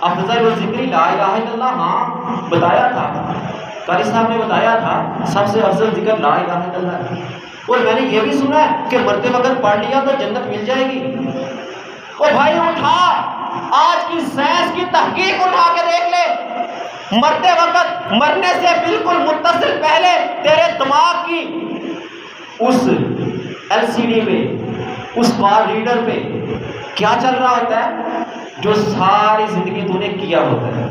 افضل الذکر لا الہ الا اللہ، ہاں بتایا تھا قاری صاحب نے بتایا تھا سب سے افضل ذکر لا الہ الا اللہ ہے۔ اور میں نے یہ بھی سنا ہے کہ مرتے وقت پڑھ لیا تو جنت مل جائے گی۔ او بھائی اٹھا، آج کی سائنس کی تحقیق اٹھا کے دیکھ لے، مرتے وقت مرنے سے بالکل متصل پہلے تیرے دماغ کی اس LCD میں اس کار ریڈر پہ کیا چل رہا ہوتا ہے جو ساری زندگی تو نے کیا ہوتا ہے۔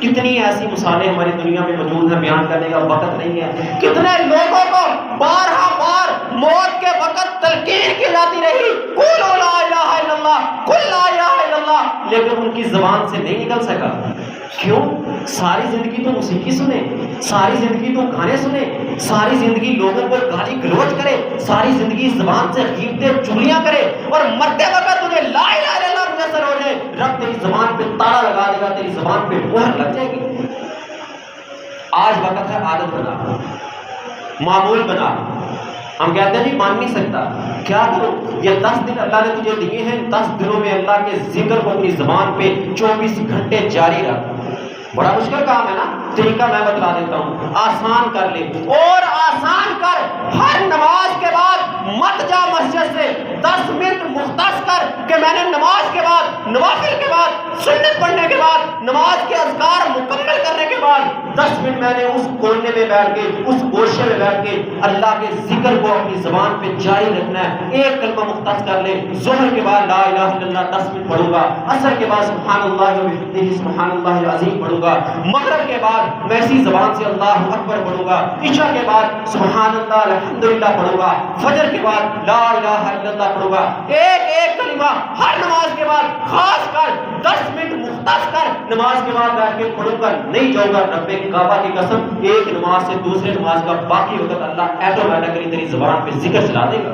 کتنی ایسی مثالیں ہماری دنیا میں موجود ہیں، بیان کرنے کا وقت نہیں ہے۔ کتنے لوگوں کو بارہا بار موت کے وقت تلقین کی جاتی رہی قولوا لا الہ الا اللہ قل لا الہ الا اللہ، لیکن ان کی زبان سے نہیں نکل سکا۔ کیوں؟ ساری زندگی تو موسیقی سنے، ساری زندگی تو گانے سنے، ساری زندگی لوگوں کو گالی گلوچ کرے، ساری زندگی زبان سے غیبتیں چغلیاں کرے، اور مرتے وقت تجھے لا الہ الا اللہ میسر ہو جائے، رب تیری زبان پہ تالا لگا دے گا، تیری زبان پہ مہر لگ جائے گی۔ آج وقت ہے عادت بنا، معمول بنا۔ ہم کہتے ہیں جی مان نہیں سکتا، کیا کروں؟ یہ 10 دن اللہ نے تجھے دیے ہیں، 10 دنوں میں اللہ کے ذکر کو اپنی زبان پہ 24 گھنٹے جاری رکھ۔ بڑا مشکل کام ہے نا، طریقہ میں بتلا دیتا ہوں، آسان کر لے اور آسان کر۔ ہر نماز کے بعد مت جا مسجد سے، 10 منٹ مختص کر کہ میں نے نماز کے بعد، نوافل کے بعد، سنت پڑھنے کے بعد، نماز کے اذکار مکمل کرنے کے بعد 10 منٹ میں نے اس کونے میں بیٹھ کے، اس گوشے میں بیٹھ کے اللہ کے ذکر کو اپنی زبان پہ جاری رکھنا ہے۔ ایک کلمہ مختص کر لے، ظہر کے بعد لا الہ الا اللہ 10 منٹ پڑھوں گا، عصر کے بعد سبحان اللہ و بحمدہ سبحان اللہ العظیم پڑھوں گا، مغرب کے بعد میں اسی زبان سے اللہ اکبر پڑھوں گا، عشاء کے بعد سبحان اللہ الحمدللہ پڑھوں گا، فجر کے بعد لا الہ الا اللہ پڑھوں گا۔ ایک ایک کلمہ ہر نماز کے بعد خاص کر 10 منٹ مختص کر نماز کے بعد بیٹھ کے پڑھوں گا، نہیں جاؤں گا رب کعبہ کی قسم، ایک نماز سے دوسرے نماز کا باقی وقت اللہ ایٹومیٹکلی تیری زبان پہ ذکر چلا دے گا۔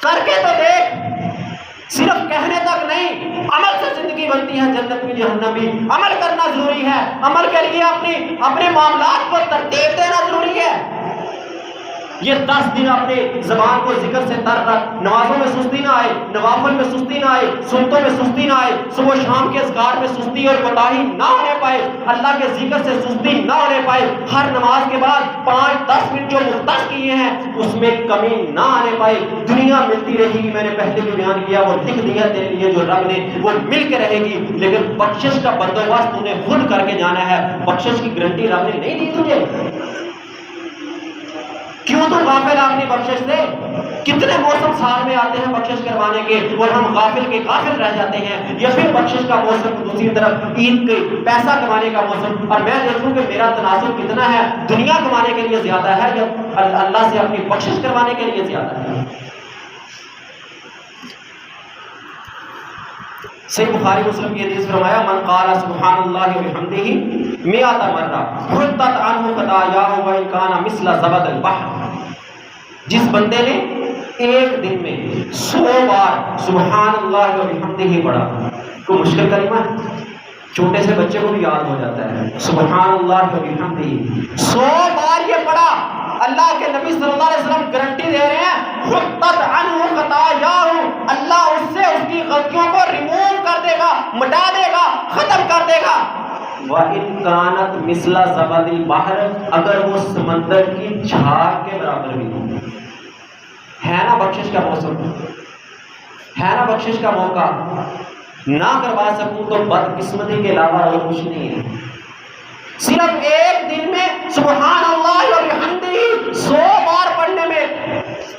کر کے تو دیکھ، صرف کہنے تک نہیں، عمل سے زندگی بنتی ہے، جنت بھی جہنم بھی۔ عمل کرنا ضروری ہے، عمل کے لیے اپنے معاملات کو ترتیب دینا ضروری ہے۔ یہ 10 دن اپنے زبان کو ذکر سے تر رکھ، نمازوں میں سستی نہ آئے، نوافل میں سستی نہ آئے، سنتوں میں سستی نہ آئے، صبح و شام کے اذکار میں سستی اور کوتاہی نہ ہونے پائے، اللہ کے ذکر سے سستی نہ ہونے پائے۔ ہر نماز کے بعد 5-10 منٹ جو مختص کیے ہیں اس میں کمی نہ آنے پائے۔ دنیا ملتی رہے گی، میں نے پہلے بھی بیان کیا، وہ لکھ دیا تیرے لیے جو رب نے، وہ مل کے رہے گی، لیکن بخشش کا بندوبست تو نے خود کر کے جانا ہے۔ بخشش کی گارنٹی رب نے نہیں دی تجھے، کیوں تم غافل اپنی بخشش سے؟ کتنے موسم سال میں آتے ہیں بخشش کروانے کے اور ہم غافل کے غافل رہ جاتے ہیں۔ یا پھر بخشش کا موسم، دوسری طرف عید کے پیسہ کمانے کا موسم، اور میں دیکھوں کہ میرا تناسب کتنا ہے، دنیا کمانے کے لیے زیادہ ہے یا اللہ سے اپنی بخشش کروانے کے لیے زیادہ ہے؟ صحیح بخاری مسلم کی حدیث فرمایا من قال سبحان اللہ وبحمدہ مئات مرہ حطت عنہ خطایاہ وان کان مثل زبد البحر. جس بندے نے ایک دن میں 100 بار سبحان اللہ و بحمدہ پڑھا، کوئی مشکل کلمہ ہے؟ چھوٹے سے بچے کو بھی یاد ہو جاتا ہے سبحان اللہ و بحمدہ. 100 بار یہ پڑھا، اللہ کے نبی صلی اللہ علیہ وسلم گارنٹی دے رہے ہیں حطت عنہ خطایاہ، اللہ اس سے اس کی غلطیوں کو ریموو کر دے گا، مٹا دے گا، ختم کر دے گا. وَإِن كَانَتْ مِثْلَ زَبَدِ الْبَحْرِ، اگر وہ سمندر کی جھاگ کے برابر بھی ہو. ہے نا بخشش کا موسم، ہے نا بخشش کا موقع. نہ کروا سکوں تو بدقسمتی کے علاوہ اور کچھ نہیں ہے. صرف ایک دن میں سبحان اللہ و بحمدہ 100 بار پڑھنے میں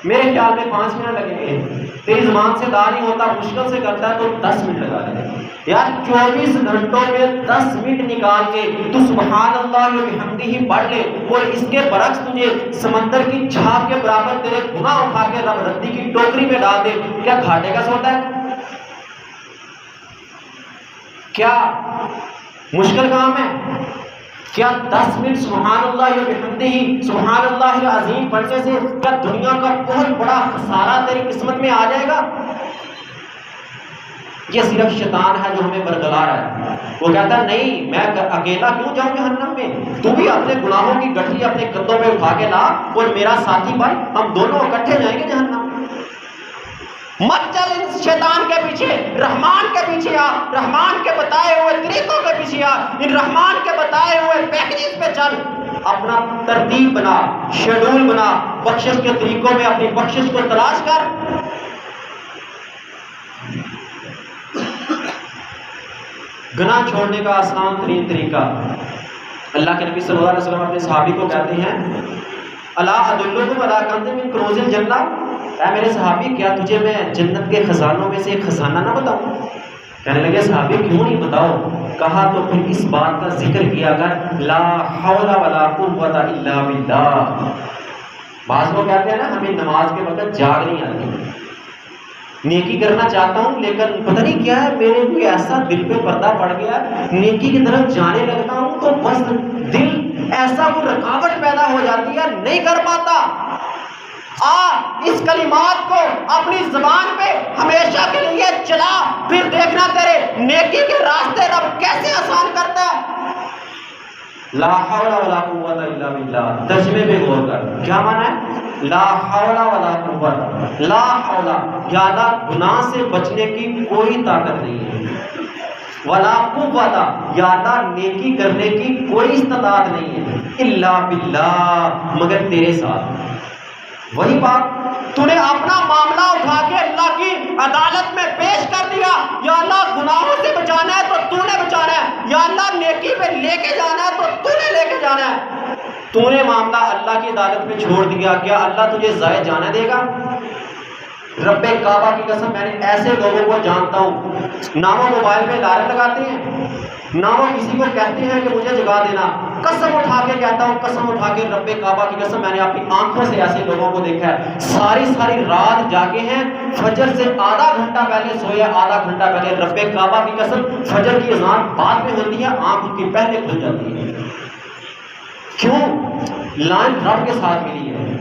میرے خیال میں 5 منٹ لگیں گے. تیری زبان سے ادا نہیں ہوتا، مشکل سے کرتا ہے تو 10 منٹ لگا لے. یار 24 گھنٹوں میں 10 منٹ نکال کے تو سبحان اللہ و بحمدہ ہی پڑھ لے، اور اس کے برعکس تجھے سمندر کی جھاگ کے برابر تیرے گناہ اٹھا کے رب ردی کی ٹوکری میں ڈال دے، کیا گھاٹے کا سودا ہے؟ کیا مشکل کام ہے؟ کیا 10 منٹ سبحان اللہ و بحمدہ سبحان اللہ العظیم پڑھنے سے کیا دنیا کا بہت بڑا خسارہ تیری قسمت میں آ جائے گا؟ یہ صرف شیطان ہے جو ہمیں برگلا رہا ہے. وہ کہتا ہے نہیں میں اکیلا کیوں جاؤں جہنم میں، تو بھی اپنے گناہوں کی گٹھی اپنے کندھوں پہ اٹھا کے لا اور میرا ساتھی بن، ہم دونوں اکٹھے جائیں گے جہنم. مت چل ان شیطان کے پیچھے، رحمان کے پیچھے آ، رحمان کے بتائے ہوئے طریقوں کے پیچھے آ، ان رحمان کے بتائے ہوئے پیکیجز پہ چل. اپنا ترتیب بنا، شیڈول بنا، بخشش کے طریقوں میں اپنی بخشش کو تلاش کر. گناہ چھوڑنے کا آسان ترین طریقہ، اللہ کے نبی صلی اللہ علیہ وسلم اپنے صحابی کو کہتے ہیں الا ادلکم علی کنز من کنوز الجنہ، اے میرے صحابی کیا تجھے میں جنت کے خزانوں میں سے ایک خزانہ نہ بتاؤں؟ کہنے لگے صحابی کیوں نہیں بتاؤ؟ کہا تو پھر اس بات کا ذکر کیا کر لا حول ولا قوت الا باللہ. بعض لوگ کہتے ہیں نا ہمیں نماز کے وقت جاگ نہیں آتی، نیکی کرنا چاہتا ہوں لیکن پتہ نہیں کیا ہے میرے کوئی ایسا دل پہ پردہ پڑ گیا، نیکی کی طرف جانے لگتا ہوں تو بس دل ایسا وہ رکاوٹ پیدا ہو جاتی ہے، نہیں کر پاتا. اس کلمات کو اپنی زبان پہ ہمیشہ کے لیے چلا، پھر دیکھنا تیرے نیکی کے راستے رب کیسے آسان کرتا ہے. لا حول ولا قوت الا باللہ، ترجمے پہ غور کر، کیا معنی ہے؟ لا حول ولا قوت، لا حول یادہ گناہ سے بچنے کی کوئی طاقت نہیں ہے، ولا قوت یادہ نیکی کرنے کی کوئی استطاعت نہیں ہے، الا باللہ مگر تیرے ساتھ. وہی بات تو نے اپنا معاملہ اٹھا کے اللہ کی عدالت میں پیش کر دیا، یا اللہ گناہوں سے بچانا ہے تو تو نے بچانا ہے، یا اللہ نیکی پہ لے کے جانا ہے تو تو نے لے کے جانا ہے. تو نے معاملہ اللہ کی عدالت میں چھوڑ دیا، کیا اللہ تجھے ضائع جانے دے گا؟ رب کعبہ کی قسم میں نے ایسے لوگوں کو جانتا ہوں، نہ وہ موبائل پہ لارے لگاتے ہیں، نہ وہ کسی کو کہتے ہیں کہ مجھے جگا دینا. قسم اٹھا کے کہتا ہوں، قسم اٹھا کے رب کعبہ کی قسم میں نے اپنی آنکھوں سے ایسے لوگوں کو دیکھا ہے ساری رات جاگے ہیں، فجر سے آدھا گھنٹہ پہلے سویا، آدھا گھنٹہ پہلے رب کعبہ کی قسم فجر کی اذان بعد میں ہوتی ہے، آنکھ ان کی پہلے کھل جاتی ہے. کیوں؟ لائن رب کے ساتھ ملی ہے،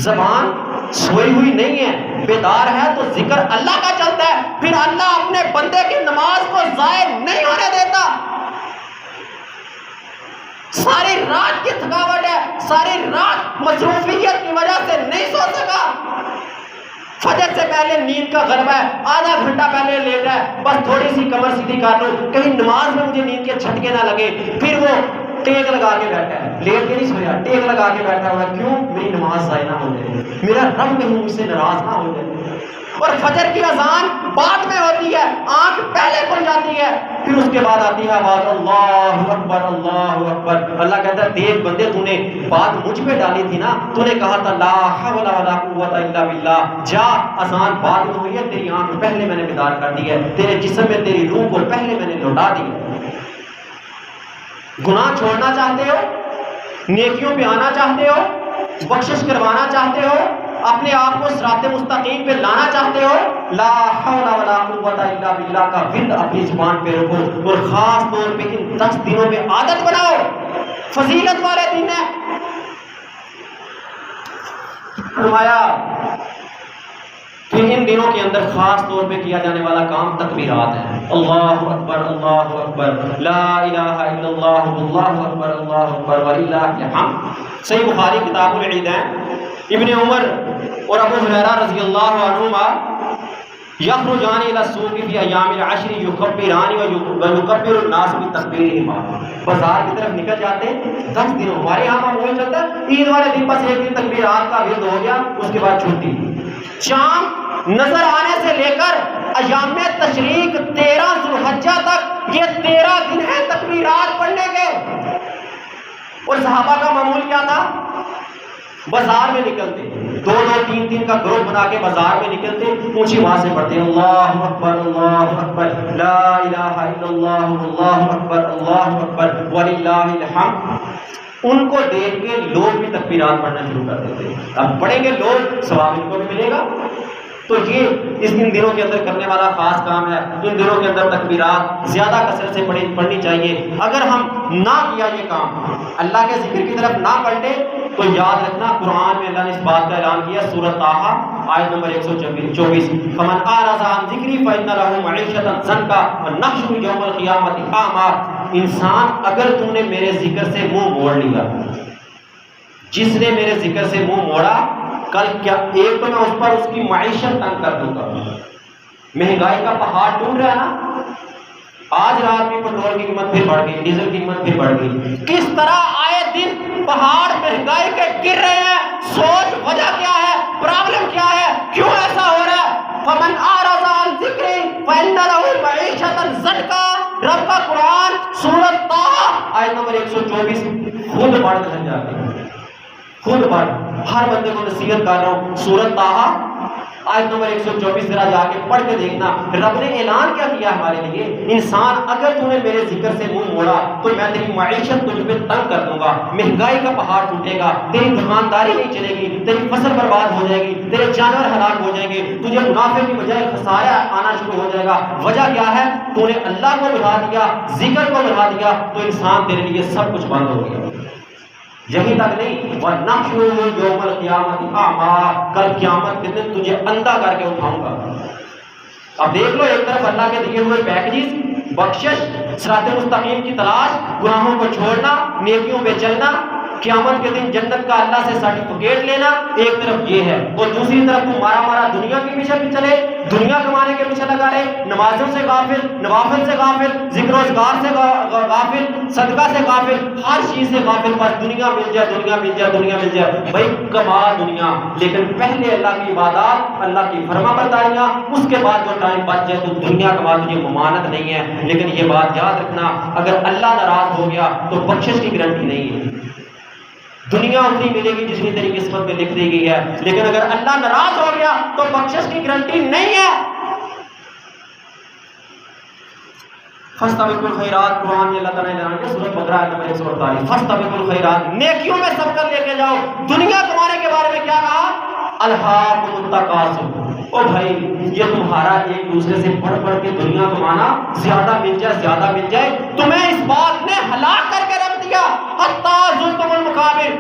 زبان سوئی ہوئی نہیں ہے، بیدار ہے تو ذکر اللہ کا چلتا ہے، پھر اللہ اپنے بندے کی نماز کو ضائع نہیں ہونے دیتا. ساری رات کی تھکاوٹ ہے، ساری رات مصروفیت کی وجہ سے نہیں سو سکا، فجر سے پہلے نیند کا غلبہ ہے، آدھا گھنٹہ پہلے لیٹ ہے، بس تھوڑی سی کمر سیدھی کر لوں کہیں نماز میں مجھے نیند کے جھٹکے نہ لگے، پھر وہ ٹیک لگا کے بیٹھا ہے، لیٹ کے نہیں سویا، ٹیک لگا کے بیٹھا ہوا ہے. کیوں؟ میری نماز ضائع نہ ہو جائے، میرا رب کہیں مجھ سے ناراض نہ ہو جائے. اور فجر کی اذان بعد میں ہوتی ہے، آنکھ پہلے کھل جاتی ہے، پھر اس کے بعد آتی ہے آواز اللہ اکبر اللہ اکبر. اللہ کہتا ہے دیکھ بندے تو نے بات مجھ پہ ڈالی تھی نا، تو نے کہا تھا لا حول ولا قوت الا باللہ، جا اذان بعد میں ہوئی ہے، تیری آنکھ پہلے میں نے بیدار کر دی ہے، تیرے جسم میں تیری روح کو پہلے میں نے لوٹا دی ہے. گناہ چھوڑنا چاہتے ہو، نیکیوں پہ آنا چاہتے ہو، بخشش کروانا چاہتے ہو، اپنے آپ کو صراط مستقیم پہ لانا چاہتے ہو، لا حول ولا قوت الا باللہ کا ورد اپنی زبان پہ رکھو، اور خاص طور پہ ان 10 دنوں میں عادت بناؤ، فضیلت والے دن ہیں۔ فرمایا کہ ان دنوں کے اندر خاص طور پہ کیا جانے والا کام تکبیرات ہے، اللہ اکبر اللہ اکبر، لا الہ الا اللہ، اللہ اکبر اللہ اکبر وللہ الحمد۔ صحیح بخاری کتاب العیدین، ابن عمر اور ابو ہریرہ رضی اللہ عنہما یخرجان الی السوق فی ایام العشر یکبران ویکبر الناس بتکبیرہما، بازار کی طرف نکل جاتے ہیں 10 دنوں، ہمارے یہاں معمول چلتا ہے عید والے دن بس ایک دن تکبیرات کا ورد ہو گیا، اس کے بعد چھٹی۔ شام نظر آنے سے لے کر ایام تشریق 13 ذوالحجہ تک یہ 13 دن ہیں تکبیرات پڑھنے کے۔ اور صحابہ کا معمول کیا تھا؟ بازار میں نکلتے 2-2 3-3 کا گروپ بنا کے بازار میں نکلتے، اونچی آواز سے پڑھتے اللہ اکبر لا الہ الا اللہ، اللہ اکبر وللہ الحمد۔ ان کو دیکھ کے لوگ بھی تکبیرات پڑھنا شروع کر دیتے، اب پڑھیں گے لوگ، ثواب ان کو بھی ملے گا۔ تو یہ اس ان دنوں کے اندر کرنے والا خاص کام ہے۔ ان دنوں کے اندر تکبیرات زیادہ کثرت سے پڑھنی چاہیے۔ اگر ہم نہ کیا یہ کام، اللہ کے ذکر کی طرف نہ پلٹے، تو یاد رکھنا قرآن میں اللہ نے اس بات کا اعلان کیا، سورۃ طٰہٰ آیت نمبر 124، فمن اعرض عن ذکری فإن له معیشۃ ضنکا ونحشرہ یوم القیامۃ اعمیٰ۔ انسان اگر تم نے میرے ذکر سے منہ موڑ لیا، جس نے میرے ذکر سے منہ موڑا، کل کیا ایک تو میں اس پر اس کی معیشت تنگ کر دوں گا۔ مہنگائی کا پہاڑ ٹوٹ رہا ہے نا، آج رات میں پیٹرول کی قیمت پھر بڑھ گئی، ڈیزل کی قیمت پھر بڑھ گئی، کس طرح آئے دن پہاڑ مہنگائی کے گر رہے ہیں۔ سوچ وجہ کیا ہے، پرابلم کیا ہے، کیوں ایسا ہو رہا ہے؟ فمن اعرض عن ذکری فإن له معیشۃ ضنکا۔ رب کا قرآن سورۃ طٰہٰ آیت نمبر 124 خود پڑھ کر جاتے ہیں، خود پڑھ، ہر بندے کو نصیحت کر رہا ہوں، سورۃ طٰہٰ آیت نمبر 124 ذرا جا کے پڑھ کے دیکھنا، رب نے اعلان کیا کیا ہمارے لیے، انسان اگر تو نے میرے ذکر سے منہ موڑا تو میں تیری معیشت تجھ پہ تنگ کر دوں گا، مہنگائی کا پہاڑ ٹوٹے گا، تیری دکانداری نہیں چلے گی، تیری فصل برباد ہو جائے گی، تیرے جانور ہلاک ہو جائیں گے، تجھے منافع کی بجائے خسارہ آنا شروع ہو جائے گا۔ وجہ کیا ہے؟ تو نے اللہ کو بھلا دیا، ذکر کو بھلا دیا، تو انسان تیرے لیے سب کچھ بند ہو گیا۔ یہی تک نہیں، وَنَحْشُرُهُ يَوْمَ الْقِيَامَةِ أَعْمَىٰ، کل قیامت کے دن تجھے اندھا کر کے اٹھاؤں گا۔ اب دیکھ لو، ایک طرف اللہ کے دیے ہوئے پیکجز، بخشش، صراط مستقیم کی تلاش، گناہوں کو چھوڑنا، نیکیوں پہ چلنا، قیامت کے دن جنت کا اللہ سے سرٹیفکیٹ لینا، ایک طرف یہ ہے، اور دوسری طرف تو مارا دنیا کے پیچھے بھی چلے، دنیا کمانے کے پیچھے لگا رہے، نمازوں سے غافل، نوافل سے غافل، ذکر و اذکار سے غافل، صدقہ سے غافل، ہر چیز سے غافل، بس دنیا مل جائے، دنیا مل جائے، دنیا مل جائے، بھائی کما دنیا، لیکن پہلے اللہ کی عبادات، اللہ کی فرما برداریاں، اس کے بعد جو ٹائم بچ جائے تو دنیا کما تجھے ممانت نہیں ہے۔ لیکن یہ بات یاد رکھنا، اگر اللہ ناراض ہو گیا تو بخشش کی گارنٹی نہیں ہے۔ دنیا اتنی ملے گی جتنی تیری قسمت میں لکھ دی گئی ہے، لیکن اگر اللہ ناراض ہو گیا تو بخشش کی گارنٹی نہیں ہے۔ فاستبقوا الخیرات، قرآن میں اللہ تعالیٰ نے اعلان کیا، سورۃ بقرہ آیت نمبر 148، فاستبقوا الخیرات، نیکیوں میں سبقت لے کے جاؤ۔ دنیا کمانے کے بارے میں کیا کہا؟ الہاکم التکاثر، او بھائی یہ تمہارا ایک دوسرے سے بڑھ بڑھ کے دنیا کمانا، زیادہ مل جائے، زیادہ مل جائے، تمہیں اس بات نے ہلاک کر کے رکھ دیا، حتیٰ زرتم المقابر،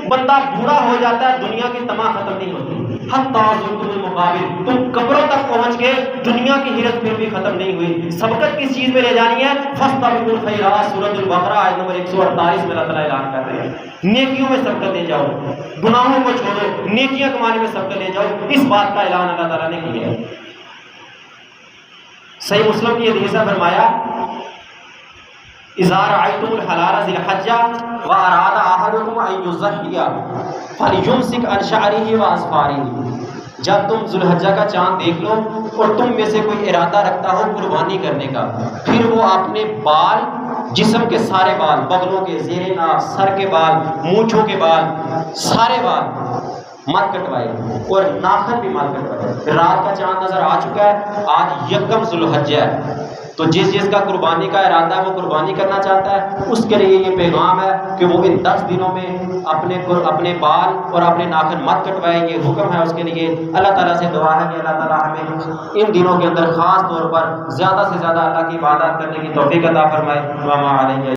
بندہ بوڑھا ہو جاتا ہے، دنیا کی تماہ ختم نہیں ہوتی، حتیٰ زرتم المقابر، تم قبروں تک پہنچ گئے، دنیا کی ہیرت پھر بھی ختم نہیں ہوئی۔ سبقت کس چیز میں لے جانی ہے؟ فاستبقوا الخیرات، سورۃ البقرہ آیت نمبر 148 میں اللہ تعالیٰ اعلان کر رہے ہیں، نیکیوں میں سبقت لے جاؤ، گناہوں کو چھوڑو، نیکیاں کمانے میں سبقت لے جاؤ، اس بات کا اعلان اللہ تعالیٰ نے کیا ہے۔ صحیح مسلم کی حدیث ہے، فرمایا اذا رأيتم الحلال ذي الحجة وأراد أحدكم أن يضحي فليمسك عن شعره وأظفاره، جب تم ذوالحجہ کا چاند دیکھ لو اور تم میں سے کوئی ارادہ رکھتا ہو قربانی کرنے کا، پھر وہ اپنے بال، جسم کے سارے بال، بغلوں کے، زیر ناف، سر کے بال، مونچھوں کے بال، سارے بال مت کٹوائے اور ناخن بھی مت کٹوائے۔ رات کا چاند نظر آ چکا ہے، آج یکم ذوالحجہ ہے، تو تو جس کا قربانی کا ارادہ ہے وہ قربانی کرنا چاہتا ہے، اس کے لیے یہ پیغام ہے کہ وہ ان 10 دنوں میں اپنے بال اور اپنے ناخن مت کٹوائے، یہ حکم ہے اس کے لیے۔ اللہ تعالیٰ سے دعا ہے کہ اللہ تعالیٰ ہمیں ان دنوں کے اندر خاص طور پر زیادہ سے زیادہ اللہ کی عبادت کرنے کی توفیق عطا فرمائے۔ وما علیہ